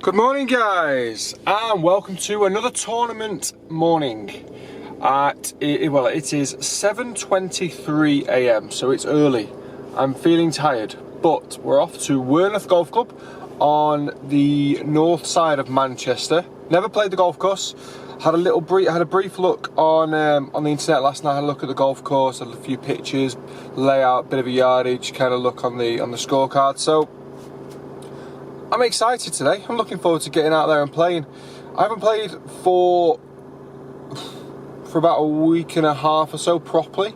Good morning guys, and welcome to another tournament morning. It is 7:23 AM, so it's early. I'm feeling tired, but we're off to Werneth Golf Club on the north side of Manchester. Never played the golf course. Had a brief look on the internet last night. Had a look at the golf course, had a few pictures, layout, bit of a yardage, kind of look on the scorecard. So I'm excited today. I'm looking forward to getting out there and playing. I haven't played for about a week and a half or so properly.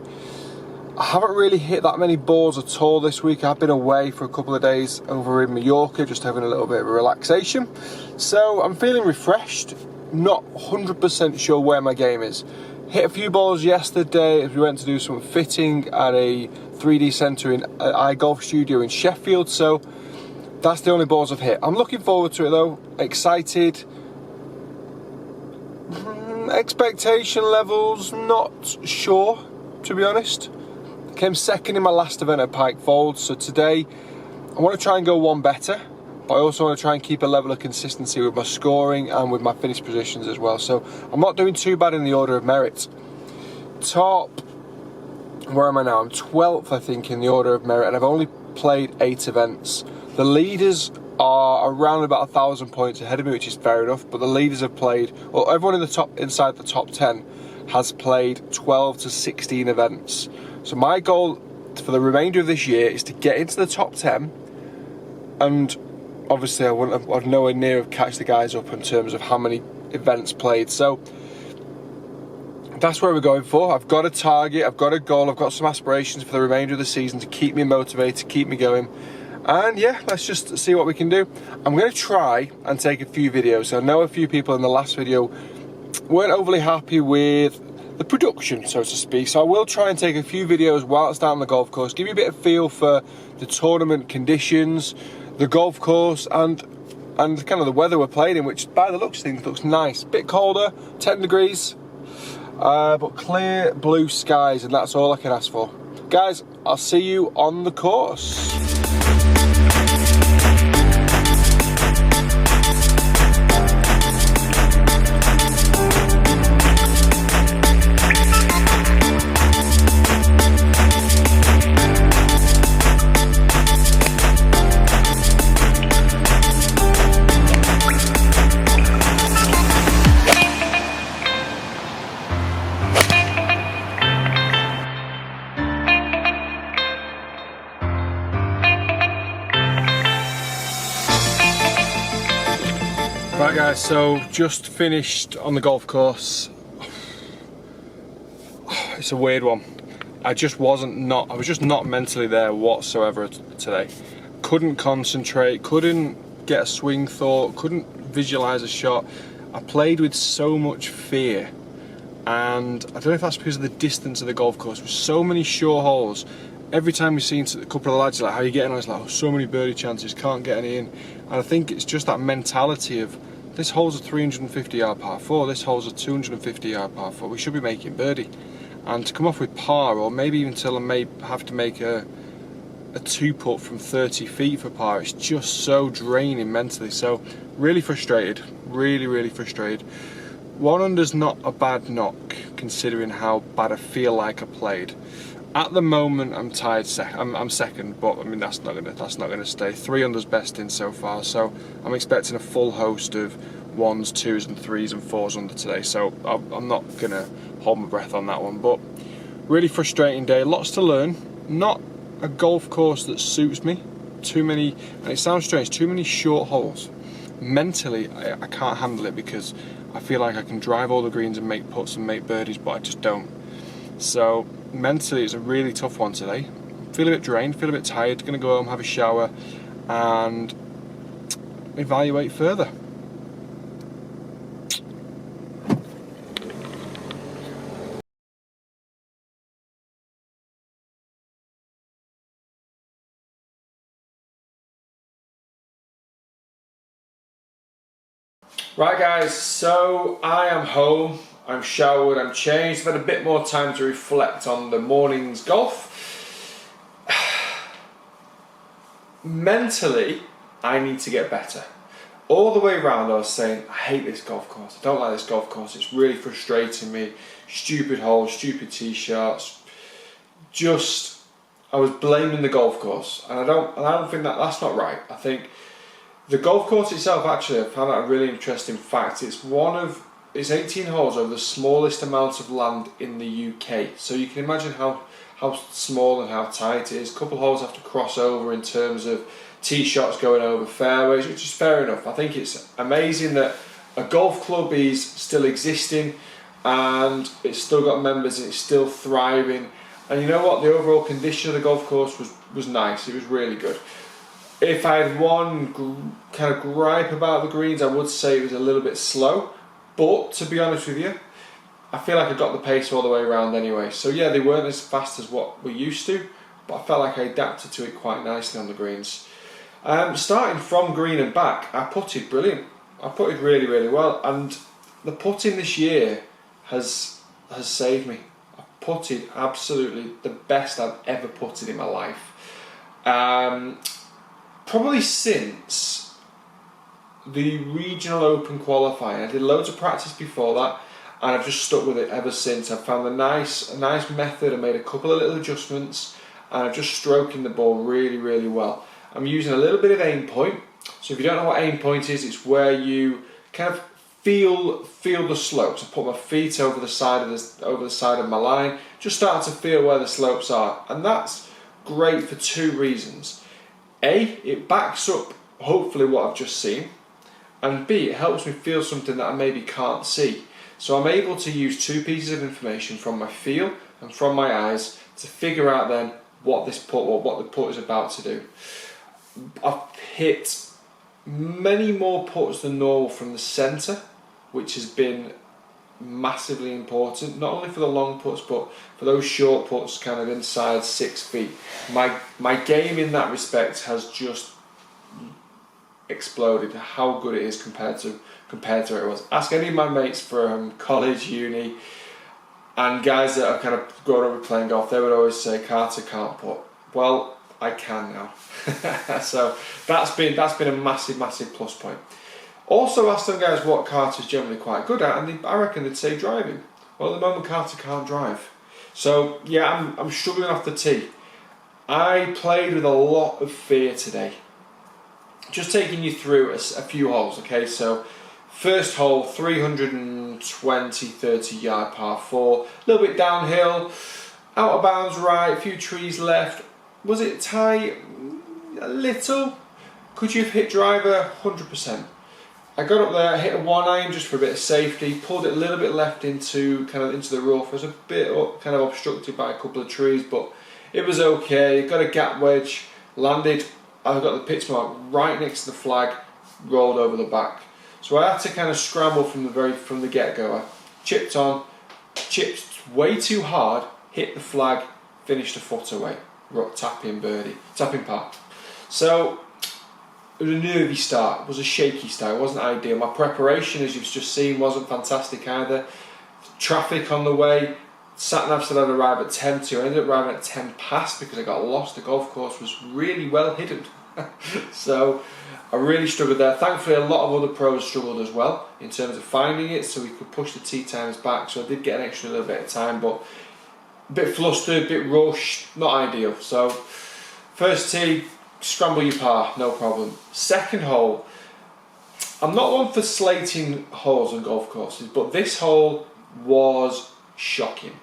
I haven't really hit that many balls at all this week. I've been away for a couple of days over in Mallorca, just having a little bit of a relaxation. So I'm feeling refreshed. Not 100% sure where my game is. Hit a few balls yesterday as we went to do some fitting at a 3D centre in iGolf studio in Sheffield. So that's the only balls I've hit. I'm looking forward to it though. Excited. Expectation levels, not sure, to be honest. Came second in my last event at Pike Fold, so today I want to try and go one better, but I also want to try and keep a level of consistency with my scoring and with my finish positions as well. So I'm not doing too bad in the order of merit. Where am I now? I'm 12th, I think, in the order of merit, and I've only played 8 events. The leaders are around about 1,000 points ahead of me, which is fair enough, but the leaders have played, well, everyone inside the top 10 has played 12 to 16 events. So my goal for the remainder of this year is to get into the top 10, and obviously I'd nowhere near catch the guys up in terms of how many events played. So that's where we're going for. I've got a target, I've got a goal, I've got some aspirations for the remainder of the season to keep me motivated, keep me going. And yeah, let's just see what we can do. I'm going to try and take a few videos. I know a few people in the last video weren't overly happy with the production, so to speak. So I will try and take a few videos whilst down the golf course, give you a bit of feel for the tournament conditions, the golf course, and kind of the weather we're playing in, which by the looks of things looks nice. Bit colder, 10 degrees, but clear blue skies, and that's all I can ask for. Guys, I'll see you on the course. Right guys, so just finished on the golf course. It's a weird one. I was just not mentally there whatsoever today. Couldn't concentrate, couldn't get a swing thought, couldn't visualize a shot. I played with so much fear, and I don't know if that's because of the distance of the golf course. With so many short holes, every time we've seen a couple of lads like, how you getting on? It's like, oh, so many birdie chances, can't get any in. And I think it's just that mentality of, this hole's a 350 yard par 4, this hole's a 250 yard par 4, we should be making birdie. And to come off with par, or maybe even till I may have to make a 2-putt from 30 feet for par, it's just so draining mentally. So really frustrated, really frustrated. 1 under's not a bad knock considering how bad I feel like I played. At the moment, I'm tied. I'm second, but I mean that's not gonna stay. 3 under's best in so far, so I'm expecting a full host of 1s, 2s, and 3s and 4s under today. So I'm not gonna hold my breath on that one. But really frustrating day. Lots to learn. Not a golf course that suits me. Too many, and it sounds strange, too many short holes. Mentally, I can't handle it because I feel like I can drive all the greens and make putts and make birdies, but I just don't. So mentally it's a really tough one today. Feel a bit drained, feel a bit tired, gonna go home, have a shower and evaluate further. Right guys, so I am home, I'm showered, I'm changed, I've had a bit more time to reflect on the morning's golf. Mentally, I need to get better. All the way around I was saying, I hate this golf course, I don't like this golf course, it's really frustrating me, stupid holes, stupid tee shots, I was blaming the golf course, and I don't think that's not right. I think the golf course itself, actually, I found out a really interesting fact. It's 18 holes over the smallest amount of land in the UK. So you can imagine how small and how tight it is. A couple of holes have to cross over in terms of tee shots going over fairways, which is fair enough. I think it's amazing that a golf club is still existing and it's still got members and it's still thriving. And you know what? The overall condition of the golf course was nice. It was really good. If I had one kind of gripe about the greens, I would say it was a little bit slow. But to be honest with you, I feel like I got the pace all the way around anyway. So yeah, they weren't as fast as what we're used to, but I felt like I adapted to it quite nicely on the greens. Starting from green and back, I putted brilliant. I putted really, really well, and the putting this year has saved me. I putted absolutely the best I've ever putted in my life. Probably since the regional open qualifying. I did loads of practice before that, and I've just stuck with it ever since. I've found a nice method. I made a couple of little adjustments, and I'm just stroking the ball really, really well. I'm using a little bit of aim point. So if you don't know what aim point is, it's where you kind of feel the slopes. I put my feet over the side of my line, just start to feel where the slopes are, and that's great for two reasons. A, it backs up hopefully what I've just seen, and B, it helps me feel something that I maybe can't see. So I'm able to use two pieces of information from my feel and from my eyes to figure out then what the putt is about to do. I've hit many more putts than normal from the centre, which has been massively important, not only for the long putts but for those short putts kind of inside 6 feet. My game in that respect has just exploded, how good it is compared to where it was. Ask any of my mates from college, uni, and guys that have kind of grown up with playing golf, they would always say Carter can't putt. Well, I can now. So that's been a massive plus point. Also asked them guys what Carter's generally quite good at, and I reckon they'd say driving. Well, at the moment Carter can't drive. So yeah, I'm struggling off the tee. I played with a lot of fear today. Just taking you through a few holes, okay? So first hole, 330 yard par 4, a little bit downhill, out of bounds right, a few trees left. Was it tight? A little. Could you have hit driver? 100%. I got up there, hit a 1-iron just for a bit of safety, pulled it a little bit left into the rough. It was a bit kind of obstructed by a couple of trees, but it was okay. Got a gap wedge, landed. I got the pitch mark right next to the flag, rolled over the back. So I had to kind of scramble from the get-go. I chipped way too hard, hit the flag, finished a foot away. Tapping par. So it was a nervy start, it was a shaky start, it wasn't ideal. My preparation, as you've just seen, wasn't fantastic either. Traffic on the way, sat-nav said I'd arrive at 10 to, I ended up arriving at 10 past because I got lost. The golf course was really well hidden. So I really struggled there. Thankfully a lot of other pros struggled as well in terms of finding it, so we could push the tee times back, so I did get an extra little bit of time, but a bit flustered, a bit rushed, not ideal. So first tee, scramble your par, no problem. Second hole, I'm not one for slating holes on golf courses, but this hole was shocking.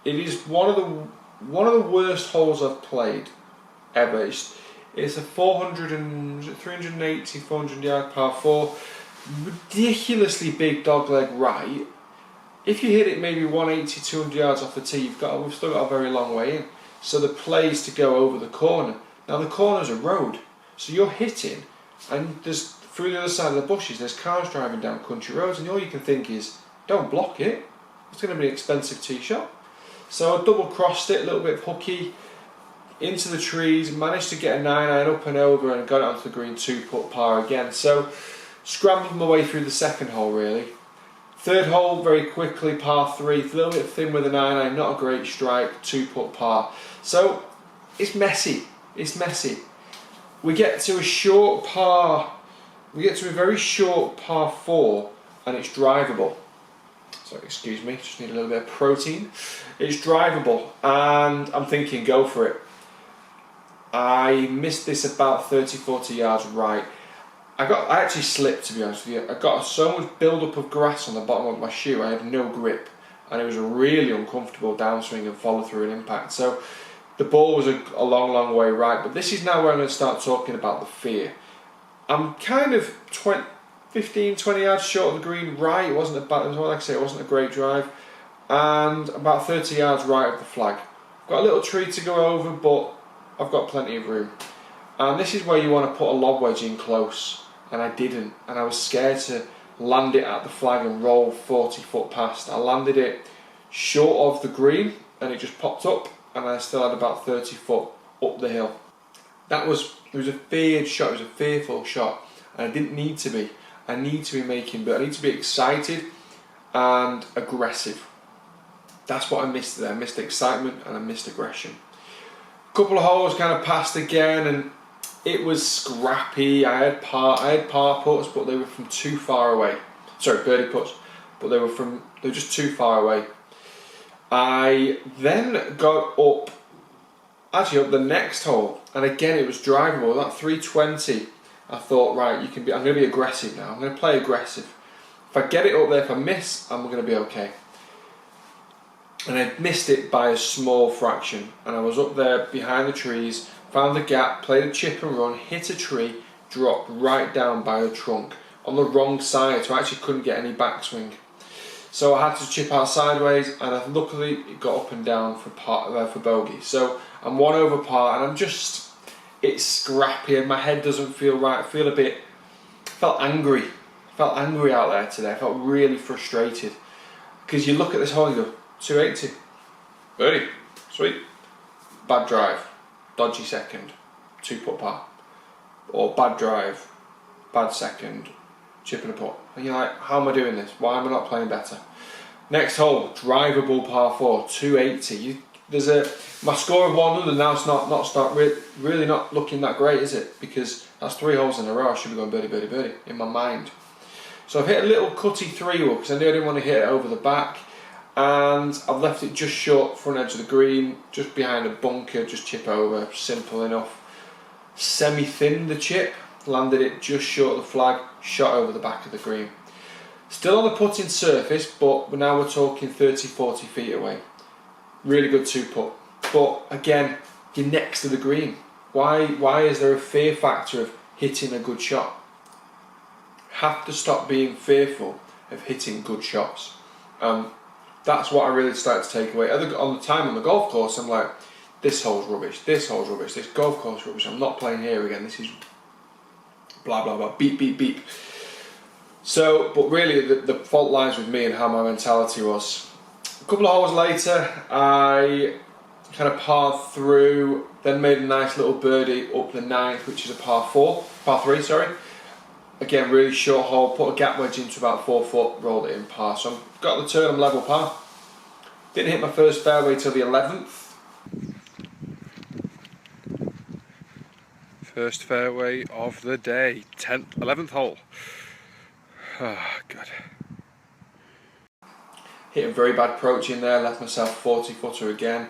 It is one of the worst holes I've played ever. It's a 380, 400 yard par 4, ridiculously big dogleg right. If you hit it maybe 180, 200 yards off the tee, we've still got a very long way in. So the play is to go over the corner. Now the corner's a road, so you're hitting, and there's through the other side of the bushes, there's cars driving down country roads, and all you can think is, don't block it. It's going to be an expensive tee shot. So I double crossed it, a little bit hooky, into the trees, managed to get a 9-iron up and over, and got it onto the green 2-putt par again. So scrambled my way through the second hole really. Third hole, very quickly, par 3, a little bit thin with a 9-iron, not a great strike, 2-putt par. So it's messy. We get to a short par we get to a very short par 4 and it's drivable. So excuse me, just need a little bit of protein. It's drivable and I'm thinking go for it. I missed this about 30-40 yards right. I actually slipped, to be honest with you. I got so much build-up of grass on the bottom of my shoe, I had no grip, and it was a really uncomfortable downswing and follow-through and impact. So the ball was a long way right, but this is now where I'm going to start talking about the fear. I'm kind of 15-20 yards short of the green right. It wasn't like I say, it wasn't a great drive, and about 30 yards right of the flag. I've got a little tree to go over, but I've got plenty of room. And this is where you want to put a lob wedge in close, and I didn't, and I was scared to land it at the flag and roll 40 foot past. I landed it short of the green and it just popped up, and I still had about 30 foot up the hill. It was a feared shot, it was a fearful shot, and I didn't need to be. I need to be making, but I need to be excited and aggressive. That's what I missed there. I missed excitement and I missed aggression. A couple of holes kind of passed again, and it was scrappy. I had par putts, but they were from too far away. Sorry, birdie putts, but they were just too far away. I then got up the next hole, and again it was drivable. That 320, I thought, right, I'm going to be aggressive now. I'm going to play aggressive. If I get it up there, if I miss, I'm going to be okay. And I missed it by a small fraction, and I was up there behind the trees, found the gap, played a chip and run, hit a tree, dropped right down by the trunk on the wrong side, so I actually couldn't get any backswing. So I had to chip out sideways, and luckily it got up and down for bogey. So I'm 1 over par, and it's scrappy, and my head doesn't feel right. I felt angry. I felt angry out there today. I felt really frustrated, because you look at this hole and you go, 280, birdie, sweet, bad drive, dodgy second, 2-putt par, or bad drive, bad second, chip and a putt. And you're like, how am I doing this? Why am I not playing better? Next hole, drivable par 4, 280. My score of 100 now. It's really not looking that great, is it? Because that's 3 holes in a row. I should be going birdie, birdie, birdie in my mind. So I've hit a little cutty 3-wood because I knew I didn't want to hit it over the back. And I've left it just short front edge of the green, just behind a bunker, just chip over, simple enough. Semi-thinned the chip, landed it just short of the flag, shot over the back of the green. Still on the putting surface, but now we're talking 30-40 feet away. Really good 2-putt. But again, you're next to the green. Why is there a fear factor of hitting a good shot? Have to stop being fearful of hitting good shots. That's what I really started to take away. On the time on the golf course, I'm like, this hole's rubbish, this golf course rubbish, I'm not playing here again, this is blah blah blah, beep beep beep. So, but really the fault lies with me and how my mentality was. A couple of hours later, I kind of parred through, then made a nice little birdie up the 9th, which is a par 3, sorry. Again, really short hole, put a gap wedge into about 4 foot, rolled it in par. So I've got the turn, I'm level par. Didn't hit my first fairway till the 11th. First fairway of the day, 11th hole. Oh, God. Hit a very bad approach in there, left myself 40 footer again.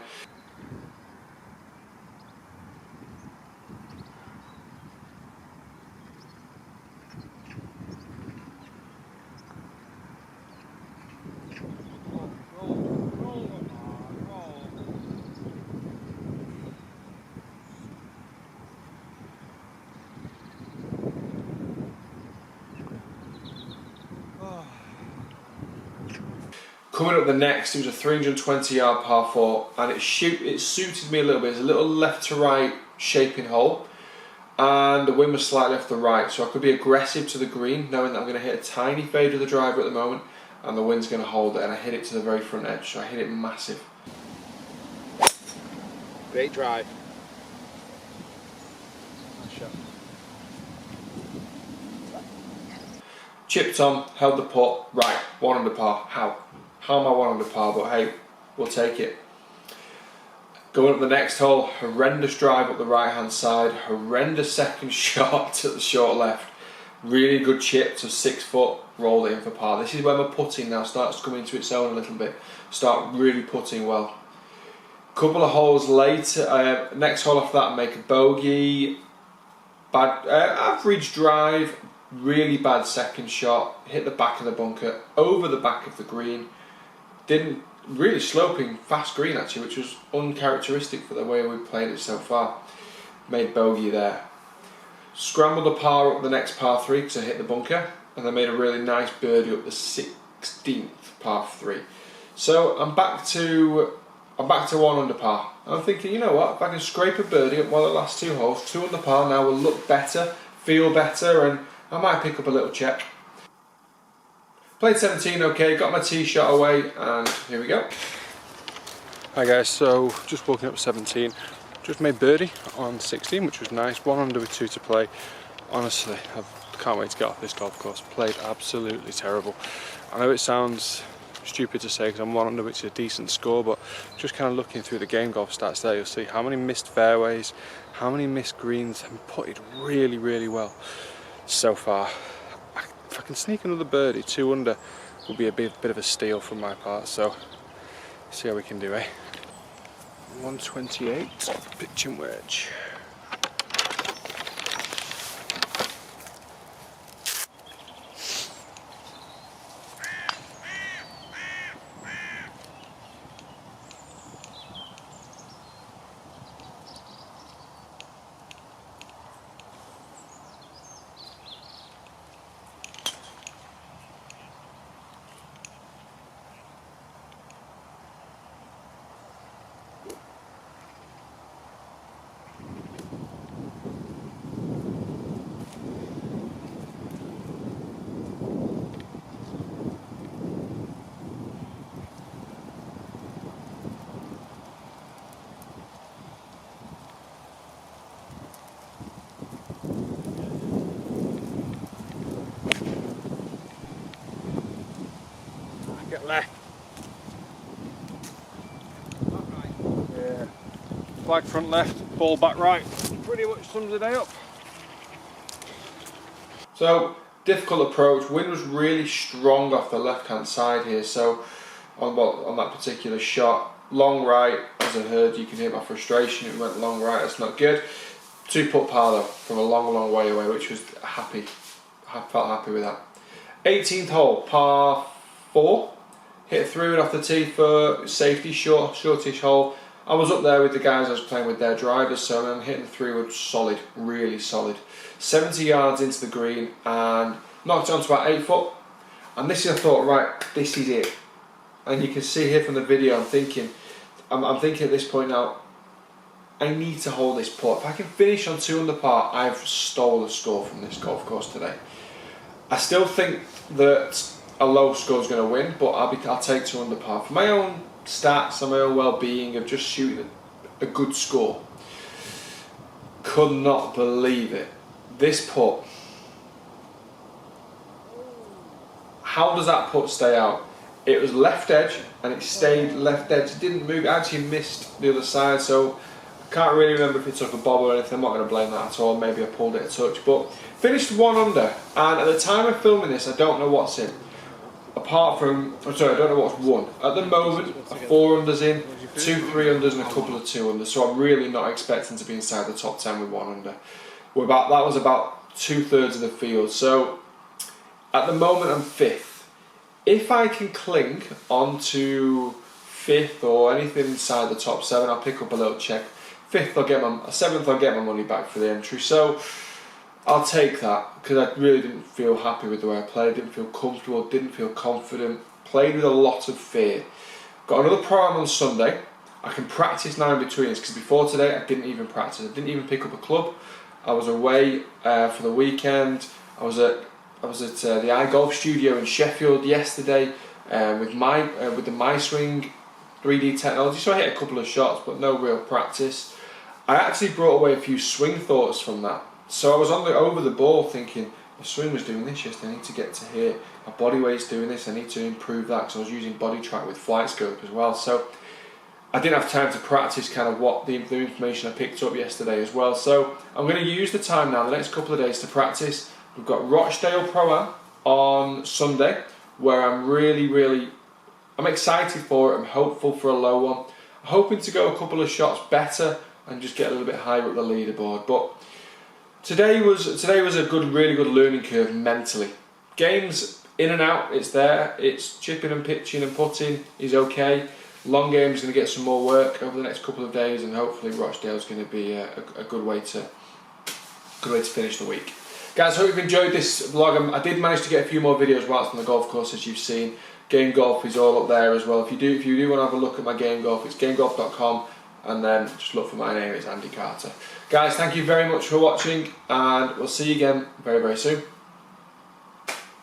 Coming up the next, it was a 320 yard par 4, and it suited me a little bit. It's a little left to right shaping hole, and the wind was slightly off the right, so I could be aggressive to the green, knowing that I'm going to hit a tiny fade of the driver at the moment, and the wind's going to hold it, and I hit it to the very front edge, so I hit it massive. Great drive. Chipped on, held the putt, right, 1 under par. How am I 1 under par? But hey, we'll take it. Going up the next hole, horrendous drive up the right hand side, horrendous second shot to the short left. Really good chip to 6 foot, rolled it in for par. This is where my putting now starts to come into its own a little bit. Start really putting well. Couple of holes later, next hole after that, make a bogey. Bad average drive, really bad second shot. Hit the back of the bunker, over the back of the green. Didn't really sloping, fast green actually, which was uncharacteristic for the way we played it so far. Made bogey there. Scrambled a par up the next par 3 because I hit the bunker, and I made a really nice birdie up the 16th par 3. So I'm back to 1 under par. I'm thinking, you know what, if I can scrape a birdie up one of the last 2 holes, 2 under par now will look better, feel better, and I might pick up a little check. Played 17 okay, got my tee shot away, and here we go. Hi guys, so just walking up 17. Just made birdie on 16, which was nice. 1 under with 2 to play. Honestly, I can't wait to get off this golf course. Played absolutely terrible. I know it sounds stupid to say because I'm 1 under, which is a decent score, but just kind of looking through the game golf stats there, you'll see how many missed fairways, how many missed greens, and putted really, really well so far. If I can sneak another birdie, 2 under will be a bit of a steal from my part. So see how we can do, eh? 128, pitching wedge. Get left. Yeah. Flag front left, ball back right. Pretty much sums the day up. So, difficult approach. Wind was really strong off the left hand side here, so on that particular shot, long right, as I heard, you can hear my frustration, it went long right, that's not good. 2 putt par though, from a long way away, which was happy. I felt happy with that. 18th hole, par 4. Hit through it off the tee for safety, shortish hole. I was up there with the guys I was playing with their drivers, so then hitting the 3-wood solid, really solid. 70 yards into the green and knocked it onto about 8 foot. And this is, I thought, right, this is it. And you can see here from the video, I'm thinking at this point now, I need to hold this putt. If I can finish on 2 under par, I've stole a score from this golf course today. I still think that a low score is going to win, but I'll take 2 under par for my own stats and my own well-being of just shooting a good score. Could not believe it. This putt. How does that putt stay out? It was left edge and it stayed left edge. It didn't move. It actually missed the other side, so I can't really remember if it took a bob or anything. I'm not going to blame that at all. Maybe I pulled it a touch, but finished 1 under. And at the time of filming this, I don't know what's in. Apart from, I don't know what's won. At the moment, 4 unders in, 2 3 unders and a couple of 2 unders. So I'm really not expecting to be inside the top 10 with 1 under. That was about 2/3 of the field. So at the moment I'm 5th. If I can cling on to 5th or anything inside the top 7, I'll pick up a little check. 7th I'll get my money back for the entry. So I'll take that, because I really didn't feel happy with the way I played, didn't feel comfortable, didn't feel confident, played with a lot of fear. Got another pro-am on Sunday. I can practice now in between this, because before today I didn't even practice. I didn't even pick up a club. I was away for the weekend. I was at the iGolf studio in Sheffield yesterday with the MySwing 3D technology, so I hit a couple of shots but no real practice. I actually brought away a few swing thoughts from that. So I was over the ball thinking, my swing was doing this yesterday, I need to get to here. My body weight's doing this, I need to improve that, because I was using body track with flight scope as well. So I didn't have time to practice kind of what the information I picked up yesterday as well. So I'm going to use the time now, the next couple of days, to practice We've got Rochdale Pro-Am on Sunday, where I'm excited for it. I'm hopeful for a low one. I'm hoping to go a couple of shots better and just get a little bit higher up the leaderboard. But today was a really good learning curve mentally. Games in and out, it's there. It's chipping and pitching and putting is okay. Long game's going to get some more work over the next couple of days, and hopefully Rochdale's going to be a good way to finish the week. Guys, I hope you've enjoyed this vlog. I did manage to get a few more videos whilst on the golf course, as you've seen. Game Golf is all up there as well. If you do want to have a look at my Game Golf, it's gamegolf.com, and then just look for my name. It's Andy Carter. Guys, thank you very much for watching, and we'll see you again very, very soon.